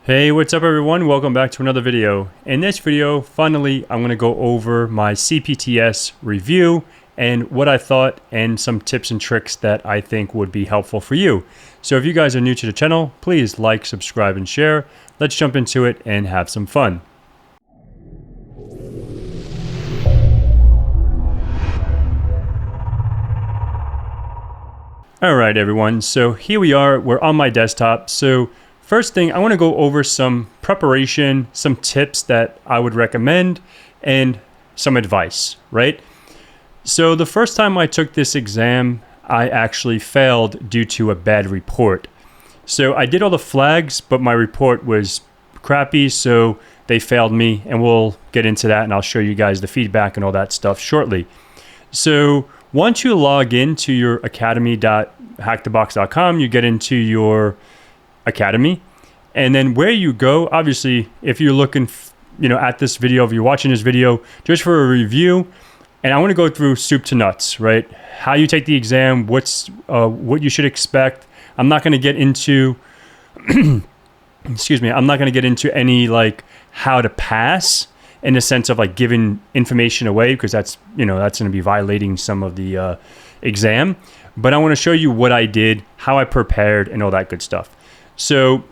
Hey, what's up everyone? Welcome back to another video. In this video, finally, I'm going to go over my CPTS review and what I thought and some tips and tricks that I think would be helpful for you. So if you guys are new to the channel, please like, subscribe, and share. Let's jump into it and have some fun. All right, everyone. So here we are. We're on my desktop. So first thing, I want to go over some preparation, some tips that I would recommend, and some advice, right? So the first time I took this exam, I actually failed due to a bad report. So I did all the flags, but my report was crappy, so they failed me, and we'll get into that, and I'll show you guys the feedback and all that stuff shortly. So once you log into your academy.hackthebox.com, you get into your academy, and then where you go, obviously if you're looking at this video, if you're watching this video just for a review, and I want to go through soup to nuts, right? How you take the exam, what you should expect. I'm not going to get into excuse me, I'm not going to get into any like how to pass in the sense of like giving information away, because that's that's going to be violating some of the exam. But I want to show you what I did, how I prepared, and all that good stuff. So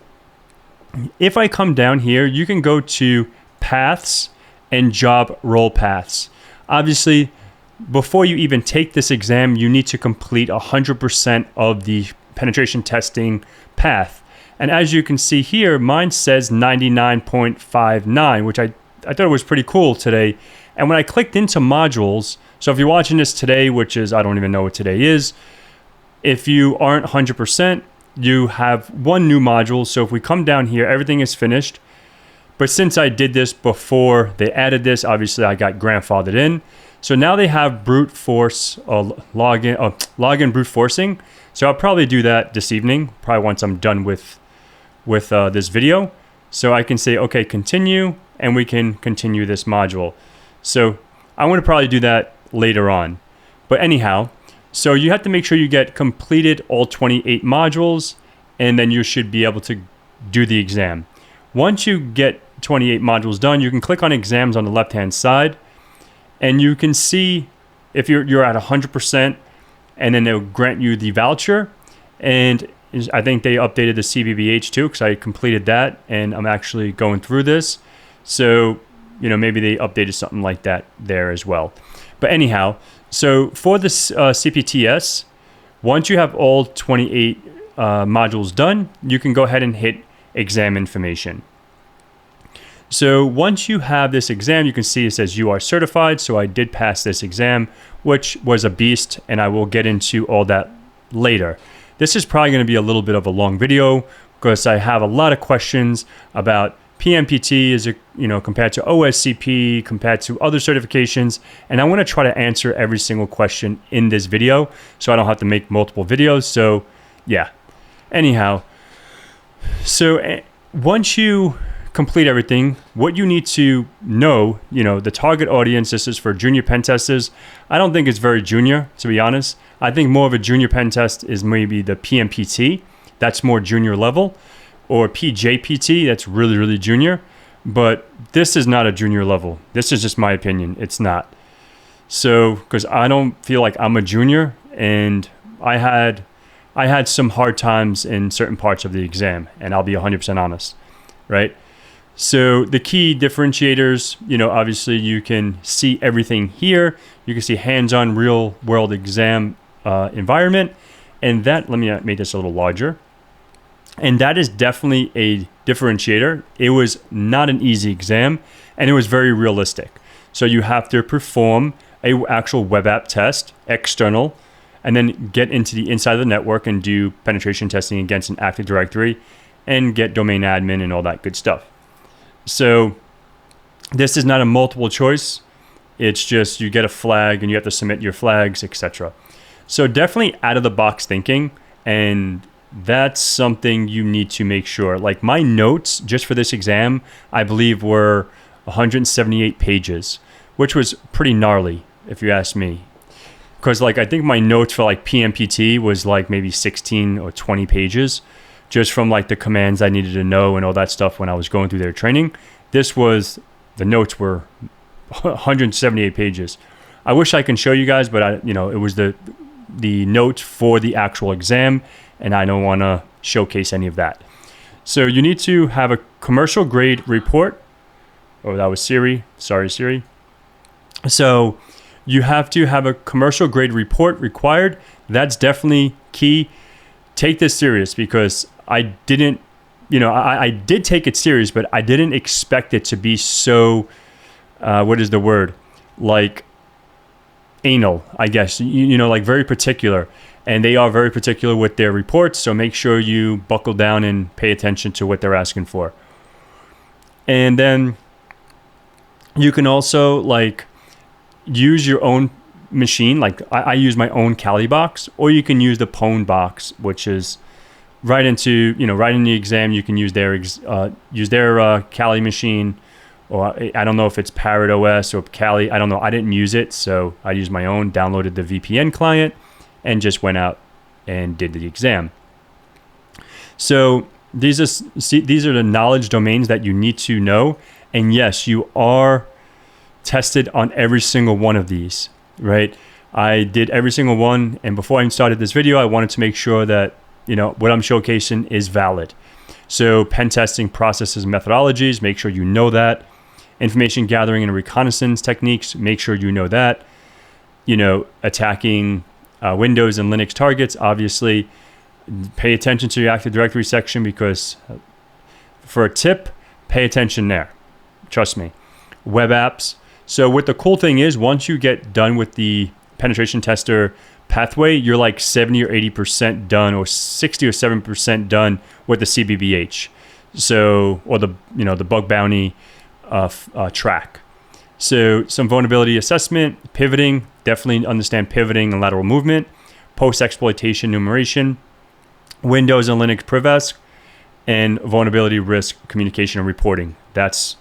if I come down here, you can go to paths and job role paths. Obviously, before you even take this exam, you need to complete 100% of the penetration testing path. And as you can see here, mine says 99.59, which I thought it was pretty cool today. And when I clicked into modules, so if you're watching this today, which is, I don't even know what today is, if you aren't 100%, you have one new module. So if we come down here, everything is finished. But since I did this before they added this, obviously I got grandfathered in. So now they have brute force login brute forcing. So I'll probably do that this evening, probably once I'm done with this video. So I can say, okay, continue, and we can continue this module. So I want to probably do that later on. But anyhow, so you have to make sure you get completed all 28 modules, and then you should be able to do the exam. Once you get 28 modules done, you can click on exams on the left-hand side, and you can see if you're at 100%, and then they'll grant you the voucher. And I think they updated the CBBH too, because I completed that, and I'm actually going through this. So, maybe they updated something like that there as well. But anyhow, so for this CPTS, once you have all 28 modules done, you can go ahead and hit exam information. So once you have this exam, you can see it says you are certified. So I did pass this exam, which was a beast, and I will get into all that later. This is probably going to be a little bit of a long video because I have a lot of questions about PMPT compared to OSCP, compared to other certifications, and I want to try to answer every single question in this video so I don't have to make multiple videos. So yeah, anyhow, so once you complete everything, what you need to know, the target audience, this is for junior pen testers. I don't think it's very junior, to be honest. I think more of a junior pen test is maybe the PMPT. That's more junior level. Or PJPT, that's really, really junior. But this is not a junior level. This is just my opinion. It's not. So, because I don't feel like I'm a junior, and I had some hard times in certain parts of the exam, and I'll be 100% honest, right? So the key differentiators, obviously you can see everything here. You can see hands-on real-world exam environment, and that, let me make this a little larger. And that is definitely a differentiator. It was not an easy exam, and it was very realistic. So you have to perform an actual web app test, external, and then get into the inside of the network and do penetration testing against an Active Directory and get domain admin and all that good stuff. So this is not a multiple choice. It's just you get a flag and you have to submit your flags, etc. So definitely out of the box thinking, and that's something you need to make sure. Like my notes just for this exam, I believe were 178 pages, which was pretty gnarly if you ask me. Because I think my notes for PMPT was maybe 16 or 20 pages. just from like the commands I needed to know and all that stuff when I was going through their training. The notes were 178 pages. I wish I can show you guys, but it was the notes for the actual exam, and I don't want to showcase any of that. So you need to have a commercial grade report. Oh, that was Siri. Sorry, Siri. So you have to have a commercial grade report required. That's definitely key. Take this serious, because I didn't, I did take it serious, but I didn't expect it to be so, what is the word? Like anal, I guess, like very particular. And they are very particular with their reports. So make sure you buckle down and pay attention to what they're asking for. And then you can also like use your own machine. Like I use my own CaliBox, or you can use the Pwn box, which is right in the exam. You can use their Kali machine, or I don't know if it's Parrot OS or Kali. I don't know. I didn't use it, so I used my own. Downloaded the VPN client and just went out and did the exam. So these are the knowledge domains that you need to know. And yes, you are tested on every single one of these, right? I did every single one. And before I started this video, I wanted to make sure that, what I'm showcasing is valid. So pen testing processes and methodologies, make sure you know that. Information gathering and reconnaissance techniques, make sure you know that. Attacking Windows and Linux targets, obviously. Pay attention to your Active Directory section, because for a tip, pay attention there. Trust me. Web apps. So what the cool thing is, once you get done with the penetration tester pathway, you're like 70 or 80% done, or 60 or 7% done with the CBBH. So, or the bug bounty track. So some vulnerability assessment, pivoting, definitely understand pivoting and lateral movement, post-exploitation enumeration, Windows and Linux PrivEsk, and vulnerability risk communication and reporting. That's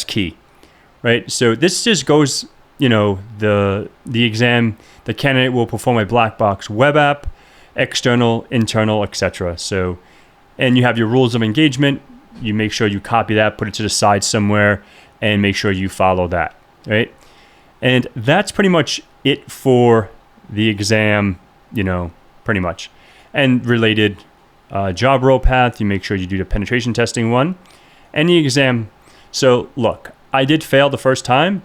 key, right? So this just goes, the exam, the candidate will perform a black box web app, external, internal, etc. So, and you have your rules of engagement. You make sure you copy that, put it to the side somewhere, and make sure you follow that, right? And that's pretty much it for the exam, pretty much. And related job role path, you make sure you do the penetration testing one and the exam. So look, I did fail the first time.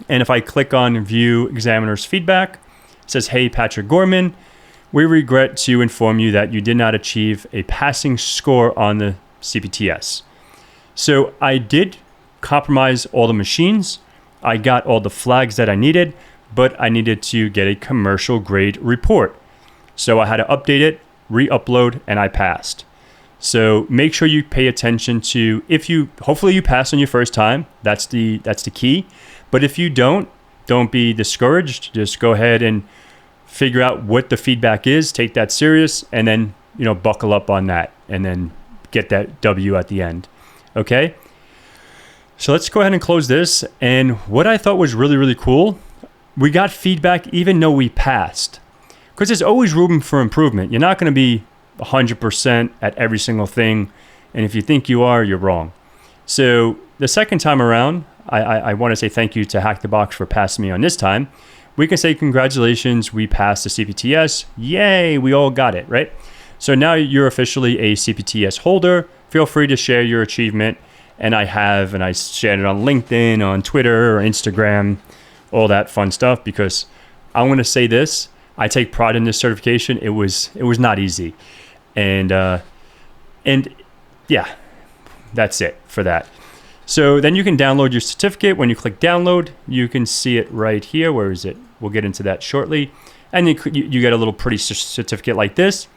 And if I click on view examiner's feedback, it says, "Hey, Patrick Gorman, we regret to inform you that you did not achieve a passing score on the CPTS." So I did compromise all the machines. I got all the flags that I needed, but I needed to get a commercial grade report. So I had to update it, re-upload, and I passed. So make sure you pay attention to, hopefully you pass on your first time. That's the key. But if you don't be discouraged. Just go ahead and figure out what the feedback is, take that serious, and then, buckle up on that and then get that W at the end. Okay? So let's go ahead and close this. And what I thought was really, really cool, we got feedback even though we passed. Because there's always room for improvement. You're not going to be 100% at every single thing. And if you think you are, you're wrong. So the second time around, I want to say thank you to HackTheBox for passing me on this time. We can say congratulations, we passed the CPTS. Yay, we all got it, right? So now you're officially a CPTS holder. Feel free to share your achievement. And I shared it on LinkedIn, on Twitter, or Instagram, all that fun stuff, because I want to say this. I take pride in this certification. It was not easy. And yeah, that's it for that. So then you can download your certificate. When you click download, you can see it right here. Where is it? We'll get into that shortly. And you get a little pretty certificate like this.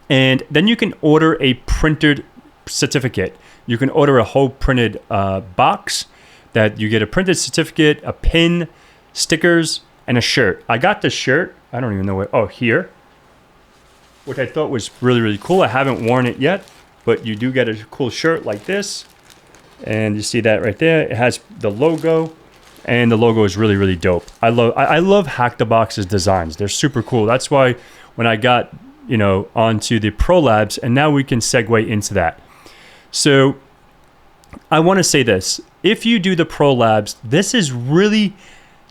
And then you can order a printed certificate. You can order a whole printed box that you get a printed certificate, a pin, stickers, and a shirt. I got the shirt. I don't even know where. Oh, here. Which I thought was really, really cool. I haven't worn it yet, but you do get a cool shirt like this. And you see that right there. It has the logo, and the logo is really, really dope. I love HackTheBox's designs. They're super cool. That's why when I got onto the Prolabs, and now we can segue into that. So I want to say this. If you do the Prolabs, this is really,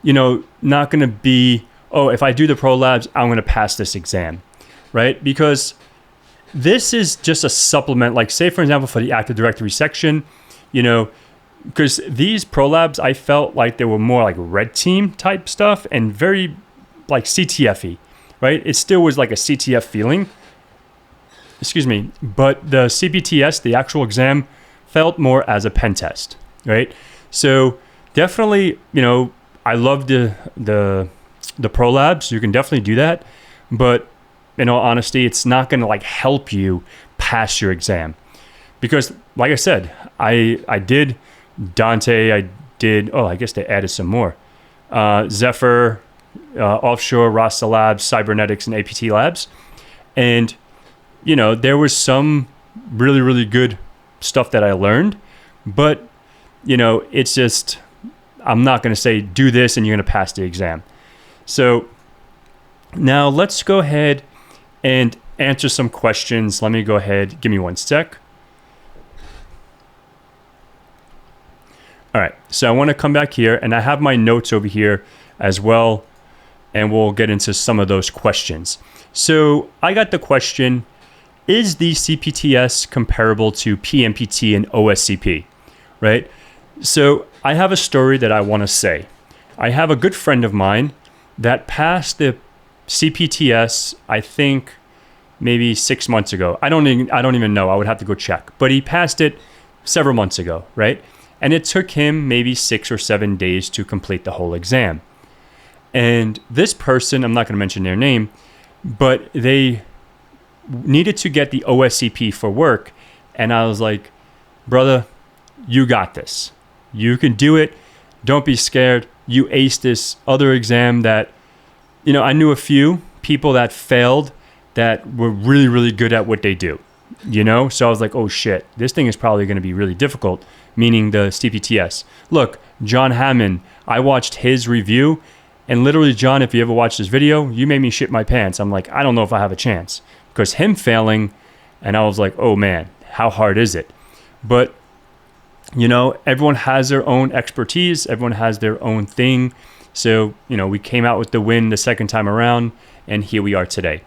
not going to be, oh, if I do the Prolabs, I'm going to pass this exam, right? Because this is just a supplement. Like, say, for example, for the Active Directory section, because these Prolabs, I felt like they were more like red team type stuff and very like CTF-y, right? It still was like a CTF feeling. Excuse me. But the CPTS, the actual exam, felt more as a pen test, right? So definitely, I love the Prolabs. You can definitely do that. But in all honesty, it's not going to like help you pass your exam. Because like I said, I did Dante, I guess they added some more. Zephyr, Offshore, Rasta Labs, Cybernetics, and APT Labs. And, there was some really, really good stuff that I learned. But, it's just, I'm not going to say do this and you're going to pass the exam. So now let's go ahead and answer some questions. Let me go ahead. Give me one sec. All right, so I want to come back here, and I have my notes over here as well, and we'll get into some of those questions. So I got the question, is the CPTS comparable to PMPT and OSCP, right? So I have a story that I want to say. I have a good friend of mine that passed the CPTS, I think maybe 6 months ago. I don't even know. I would have to go check. But he passed it several months ago, right? And it took him maybe 6 or 7 days to complete the whole exam. And this person, I'm not going to mention their name, but they needed to get the OSCP for work. And I was like, brother, you got this. You can do it. Don't be scared. You aced this other exam that, I knew a few people that failed that were really, really good at what they do, So I was like, oh shit, this thing is probably going to be really difficult, meaning the CPTS. Look, John Hammond, I watched his review, and literally, John, if you ever watched this video, you made me shit my pants. I'm like, I don't know if I have a chance. Because him failing, and I was like, oh man, how hard is it? But, everyone has their own expertise. Everyone has their own thing. So, we came out with the win the second time around, and here we are today.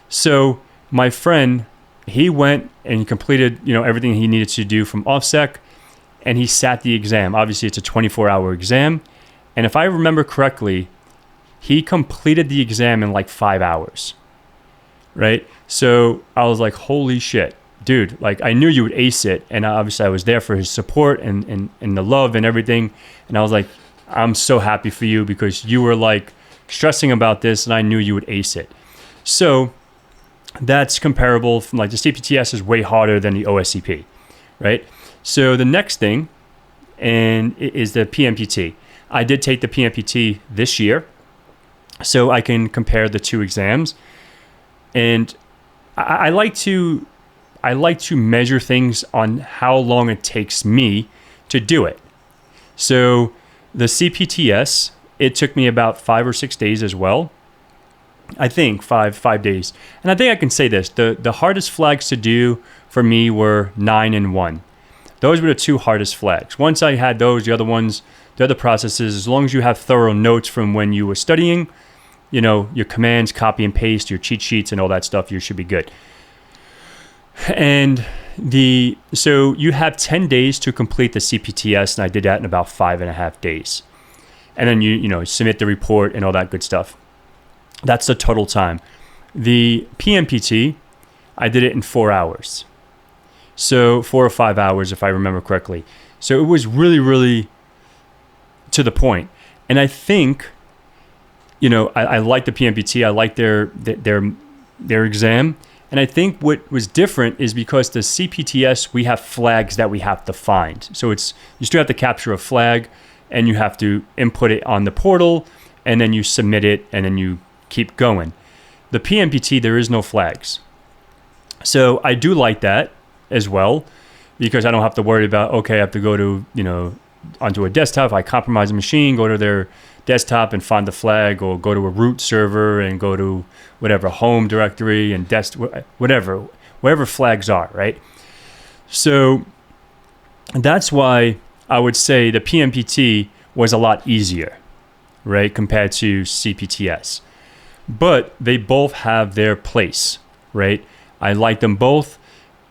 So my friend, he went and completed, everything he needed to do from OffSec, and he sat the exam. Obviously, it's a 24-hour exam. And if I remember correctly, he completed the exam in like 5 hours, right? So I was like, holy shit, dude, like I knew you would ace it. And obviously I was there for his support and the love and everything. And I was like, I'm so happy for you because you were like stressing about this and I knew you would ace it. So that's comparable. From like the CPTS is way harder than the OSCP, right? So the next thing is the PMPT. I did take the PMPT this year, so I can compare the two exams. And I like to measure things on how long it takes me to do it. So the CPTS, it took me about 5 or 6 days as well. I think five days. And I think I can say this. The hardest flags to do for me were 9 and 1. Those were the two hardest flags. Once I had those, the other processes, as long as you have thorough notes from when you were studying, your commands, copy and paste, your cheat sheets and all that stuff, you should be good. And so you have 10 days to complete the CPTS, and I did that in about 5.5 days. And then you submit the report and all that good stuff. That's the total time. The PMPT, I did it in 4 hours. So 4 or 5 hours, if I remember correctly. So it was really, really to the point. And I think, I like the PMPT. I like their exam. And I think what was different is because the CPTS, we have flags that we have to find. So you still have to capture a flag, and you have to input it on the portal, and then you submit it, and then you keep going. The PMPT, there is no flags. So I do like that as well, because I don't have to worry about, okay, I have to go to, onto a desktop. If I compromise a machine, go to their desktop and find the flag, or go to a root server and go to whatever home directory and whatever flags are, right? So that's why I would say the PMPT was a lot easier, right, compared to CPTS. But they both have their place, right? I like them both,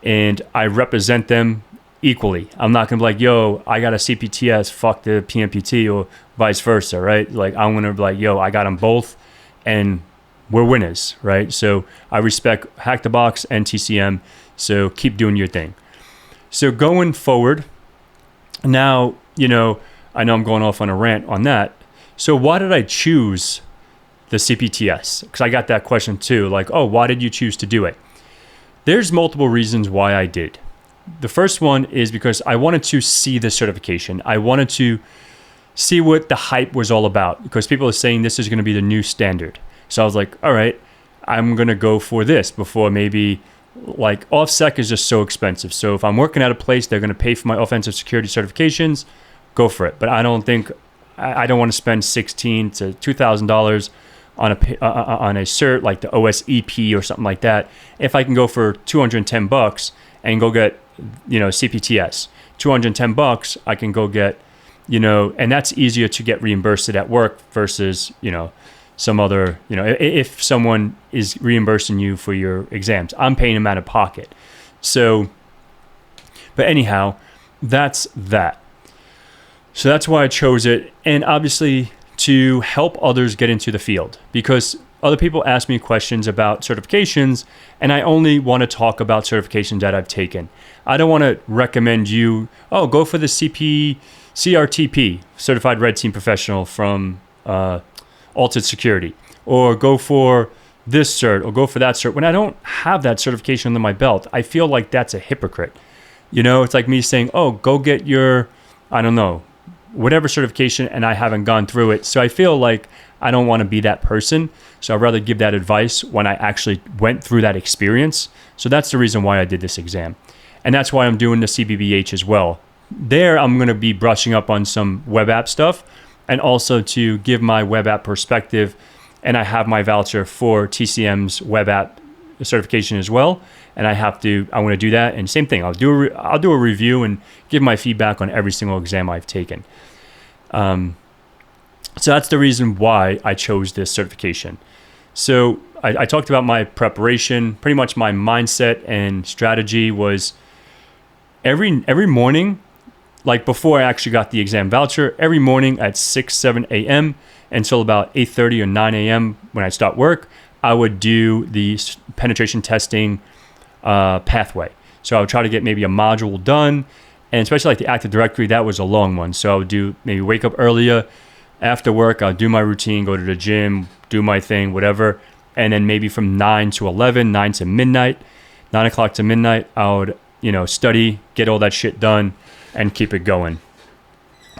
and I represent them equally. I'm not gonna be like, yo, I got a CPTS, fuck the PMPT, or vice versa, right? Like, I'm gonna be like, yo, I got them both, and we're winners, right? So I respect HackTheBox and TCM, so keep doing your thing. So going forward, now, I know I'm going off on a rant on that. So why did I choose the CPTS? Because I got that question too, like, oh, why did you choose to do it? There's multiple reasons why I did. The first one is because I wanted to see the certification. I wanted to see what the hype was all about, because people are saying this is going to be the new standard. So I was like, all right, I'm going to go for this before maybe, like, OffSec is just so expensive. So if I'm working at a place, they're going to pay for my offensive security certifications, go for it. But I don't want to spend $1,600 to $2,000 on a cert like the OSCP or something like that. If I can go for $210 and go get, CPTS, $210, I can go get, and that's easier to get reimbursed at work versus, some other, if someone is reimbursing you for your exams, I'm paying them out of pocket. So, but anyhow, that's that. So that's why I chose it. And obviously to help others get into the field, because other people ask me questions about certifications, and I only want to talk about certifications that I've taken. I don't want to recommend you, go for the CRTP, Certified Red Team Professional from Altered Security, or go for this cert, or go for that cert. When I don't have that certification under my belt, I feel like that's a hypocrite. It's like me saying, go get your, whatever certification, and I haven't gone through it. So I feel like I don't want to be that person. So I'd rather give that advice when I actually went through that experience. So that's the reason why I did this exam. And that's why I'm doing the CBBH as well. There, I'm going to be brushing up on some web app stuff, and also to give my web app perspective. And I have my voucher for TCM's web app certification as well. And I want to do that. And same thing, I'll do a review and give my feedback on every single exam I've taken. So that's the reason why I chose this certification. So I talked about my preparation. Pretty much my mindset and strategy was every morning, like before I actually got the exam voucher, every morning at 7 a.m. until about 8:30 or 9 a.m. when I start work, I would do the penetration testing pathway. So I would try to get maybe a module done, and especially like the Active Directory, that was a long one. So I would maybe wake up earlier. After work, I'll do my routine, go to the gym, do my thing, whatever. And then maybe from 9 to 11, 9 to midnight, 9 o'clock to midnight, I would, study, get all that shit done, and keep it going.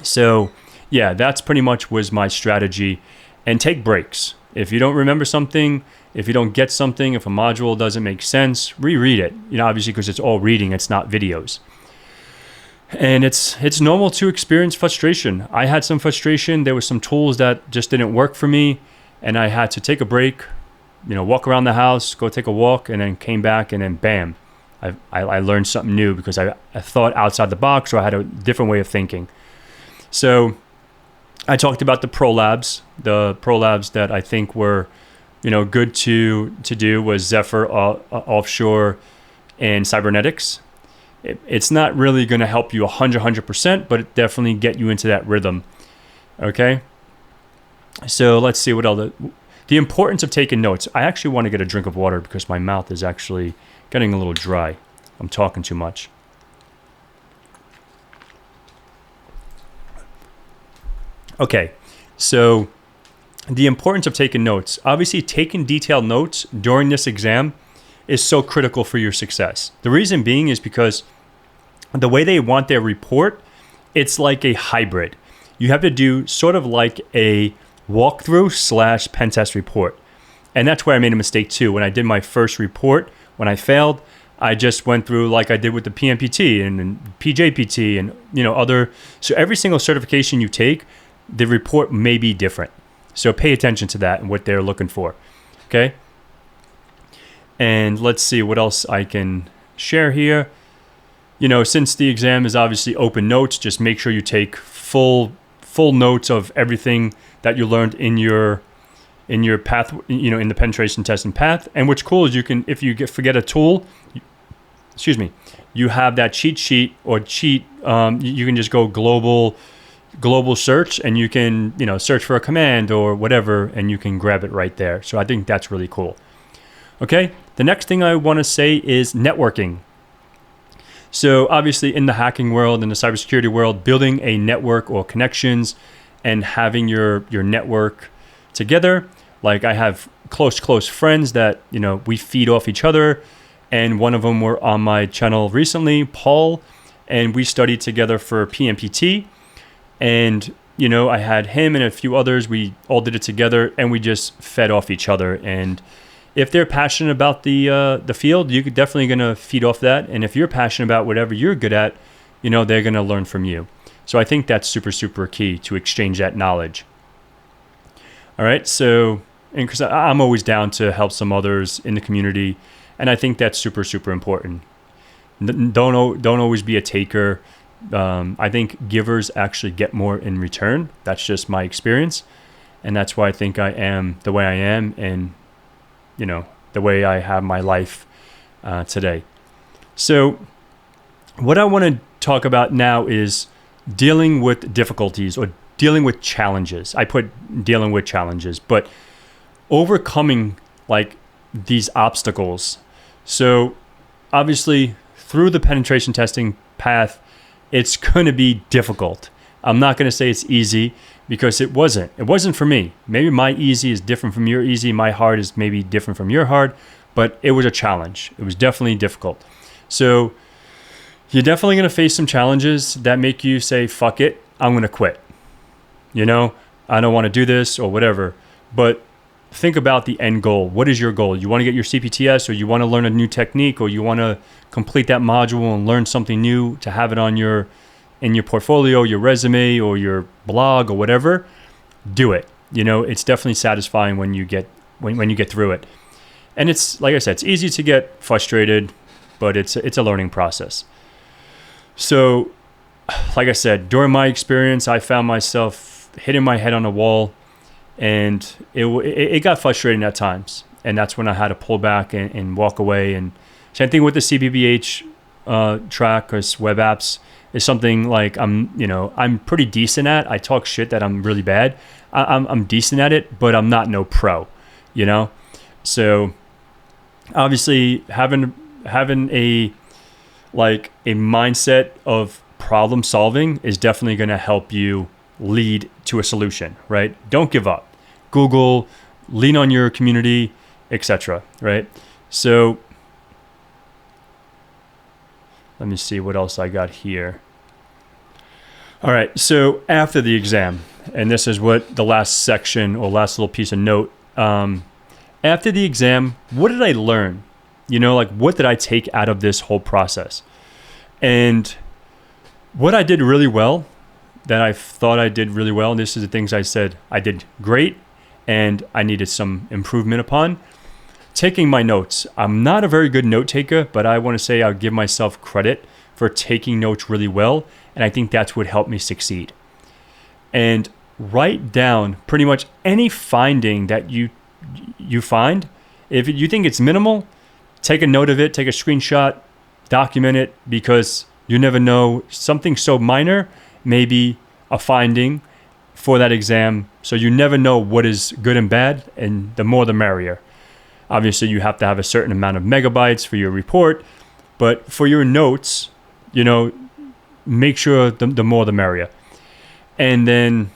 So yeah, that's pretty much was my strategy. And take breaks. If you don't remember something, if you don't get something, if a module doesn't make sense, reread it. Obviously, because it's all reading, it's not videos. And it's normal to experience frustration. I had some frustration. There were some tools that just didn't work for me, and I had to take a break, walk around the house, go take a walk, and then came back, and then bam, I learned something new because I thought outside the box, or I had a different way of thinking. So I talked about the Prolabs that I think were, good to do was Zephyr, Offshore, and Cybernetics. It's not really going to help you 100%, but it definitely get you into that rhythm. Okay. So let's see what else. The importance of taking notes. I actually want to get a drink of water because my mouth is actually getting a little dry. I'm talking too much. Okay. So the importance of taking notes. Obviously, taking detailed notes during this exam is so critical for your success. The reason being is because the way they want their report, it's like a hybrid. You have to do sort of like a walkthrough / pen test report. And that's where I made a mistake too. When I did my first report, when I failed, I just went through like I did with the PMPT and PJPT and other. So every single certification you take, the report may be different. So pay attention to that and what they're looking for. Okay. And let's see what else I can share here. Since the exam is obviously open notes, just make sure you take full notes of everything that you learned in your path, in the penetration testing path. And what's cool is you can, if you forget a tool, you have that cheat sheet or cheat. You can just go global search, and you can search for a command or whatever, and you can grab it right there. So I think that's really cool. Okay, the next thing I want to say is networking. So obviously in the hacking world, in the cybersecurity world, building a network or connections and having your network together. Like I have close friends that, we feed off each other. And one of them were on my channel recently, Paul, and we studied together for PMPT. And, I had him and a few others. We all did it together and we just fed off each other. And if they're passionate about the field, you're definitely going to feed off that. And if you're passionate about whatever you're good at, they're going to learn from you. So I think that's super, super key to exchange that knowledge. All right. So, and because I'm always down to help some others in the community. And I think that's super, super important. Don't always be a taker. I think givers actually get more in return. That's just my experience. And that's why I think I am the way I am. And the way I have my life today. So what I want to talk about now is dealing with difficulties or dealing with challenges. I put dealing with challenges, but overcoming like these obstacles. So obviously through the penetration testing path, it's going to be difficult. I'm not going to say it's easy, because it wasn't for me. Maybe my easy is different from your easy. My hard is maybe different from your hard, but it was a challenge. It was definitely difficult. So you're definitely going to face some challenges that make you say, fuck it, I'm going to quit. I don't want to do this or whatever. But think about the end goal. What is your goal? You want to get your CPTS, or you want to learn a new technique, or you want to complete that module and learn something new to have it on in your portfolio, your resume, or your blog, or whatever. Do it. It's definitely satisfying when you get through it. And it's, like I said, it's easy to get frustrated, but it's a learning process. So, like I said, during my experience, I found myself hitting my head on a wall, and it got frustrating at times. And that's when I had to pull back and walk away. And same thing with the CBBH track or web apps. Is something like I'm pretty decent at. I talk shit that I'm really bad. I'm decent at it, but I'm not no pro, So obviously having a mindset of problem solving is definitely going to help you lead to a solution, right? Don't give up. Google, lean on your community, etc., right? So let me see what else I got here. All right, so after the exam, and this is what the last section or last little piece of note. After the exam, what did I learn? What did I take out of this whole process? And what I did really well, that I thought I did really well, and this is the things I said I did great and I needed some improvement upon. Taking my notes. I'm not a very good note taker, but I want to say I'll give myself credit for taking notes really well. And I think that's what helped me succeed. And write down pretty much any finding that you find. If you think it's minimal, take a note of it, take a screenshot, document it, because you never know. Something so minor may be a finding for that exam. So you never know what is good and bad, and the more the merrier. Obviously, you have to have a certain amount of megabytes for your report, but for your notes, make sure the more the merrier. And then,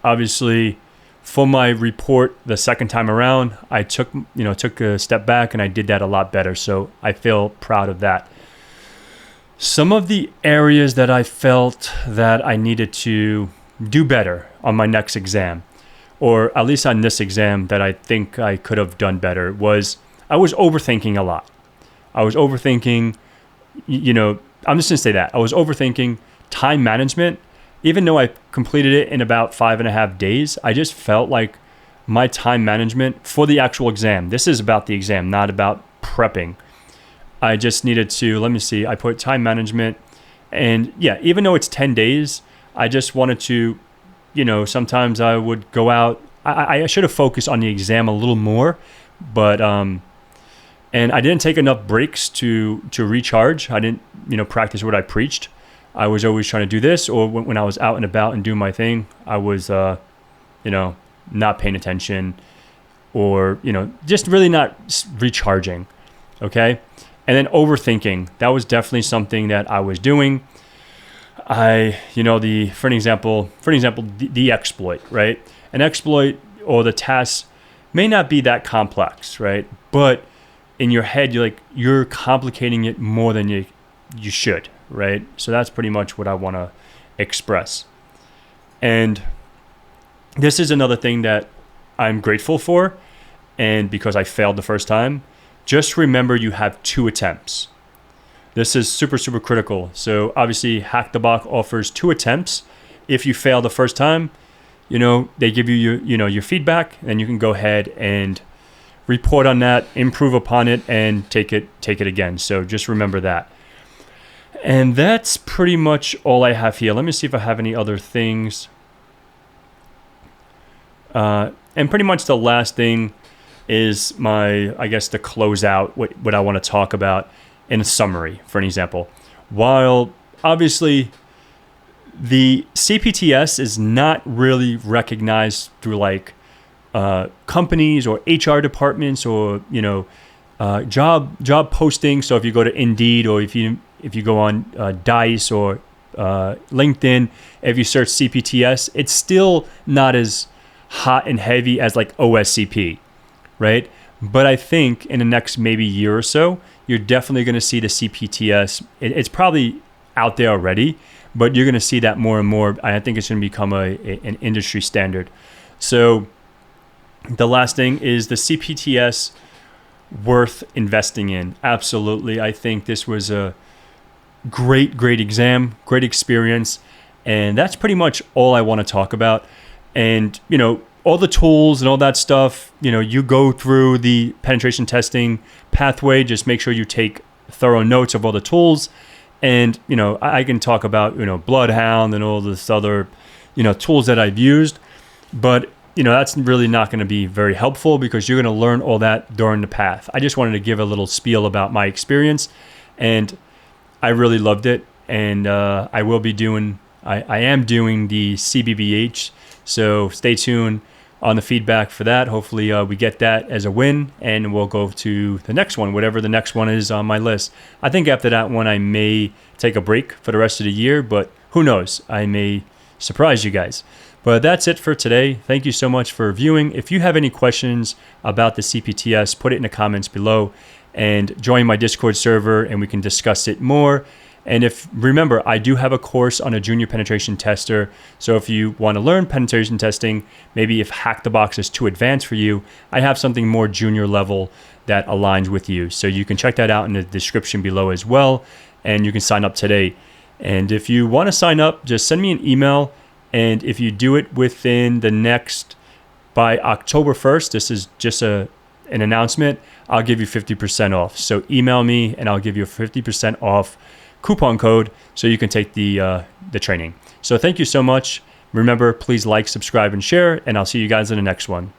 obviously, for my report the second time around, I took a step back and I did that a lot better. So I feel proud of that. Some of the areas that I felt that I needed to do better on my next exam, or at least on this exam that I think I could have done better, was I was overthinking a lot. I was overthinking, I'm just going to say that. I was overthinking time management. Even though I completed it in about 5.5 days, I just felt like my time management for the actual exam, this is about the exam, not about prepping. I just needed to, let me see, I put time management, and yeah, even though it's 10 days, I just wanted to, sometimes I would go out. I should have focused on the exam a little more, but, and I didn't take enough breaks to recharge. I didn't, practice what I preached. I was always trying to do this, or when I was out and about and doing my thing, I was, not paying attention, or, just really not recharging. Okay. And then overthinking, that was definitely something that I was doing. For example, the exploit, right? An exploit or the task may not be that complex, right? But in your head, you're complicating it more than you should, right? So that's pretty much what I want to express. And this is another thing that I'm grateful for, and because I failed the first time, just remember you have 2 attempts. This is super, super critical. So obviously HackTheBox offers 2 attempts. If you fail the first time, they give you your feedback, and you can go ahead and report on that, improve upon it, and take it again. So just remember that. And that's pretty much all I have here. Let me see if I have any other things. And pretty much the last thing is to close out what I want to talk about in a summary, for an example. While obviously the CPTS is not really recognized through companies or HR departments or job postings. So if you go to Indeed, or if you go on Dice or LinkedIn, if you search CPTS, it's still not as hot and heavy as OSCP, right? But I think in the next maybe year or so, you're definitely going to see the CPTS. It's probably out there already, but you're going to see that more and more. I think it's going to become an industry standard. So the last thing is the CPTS worth investing in. Absolutely. I think this was a great exam, great experience. And that's pretty much all I want to talk about. And, all the tools and all that stuff, you go through the penetration testing pathway. Just make sure you take thorough notes of all the tools. And, I can talk about, Bloodhound and all this other, tools that I've used. But, that's really not going to be very helpful, because you're going to learn all that during the path. I just wanted to give a little spiel about my experience, and I really loved it. And I am doing the CBBH. So stay tuned on the feedback for that. Hopefully we get that as a win, and we'll go to the next one, whatever the next one is on my list. I think after that one, I may take a break for the rest of the year, but who knows? I may surprise you guys. But that's it for today. Thank you so much for viewing. If you have any questions about the CPTS, put it in the comments below, and join my Discord server, and we can discuss it more. And remember, I do have a course on a junior penetration tester. So if you want to learn penetration testing, maybe if HackTheBox is too advanced for you, I have something more junior level that aligns with you. So you can check that out in the description below as well. And you can sign up today. And if you want to sign up, just send me an email. And if you do it by October 1st, this is just an announcement, I'll give you 50% off. So email me and I'll give you a 50% off coupon code so you can take the training. So thank you so much. Remember, please like, subscribe, and share, and I'll see you guys in the next one.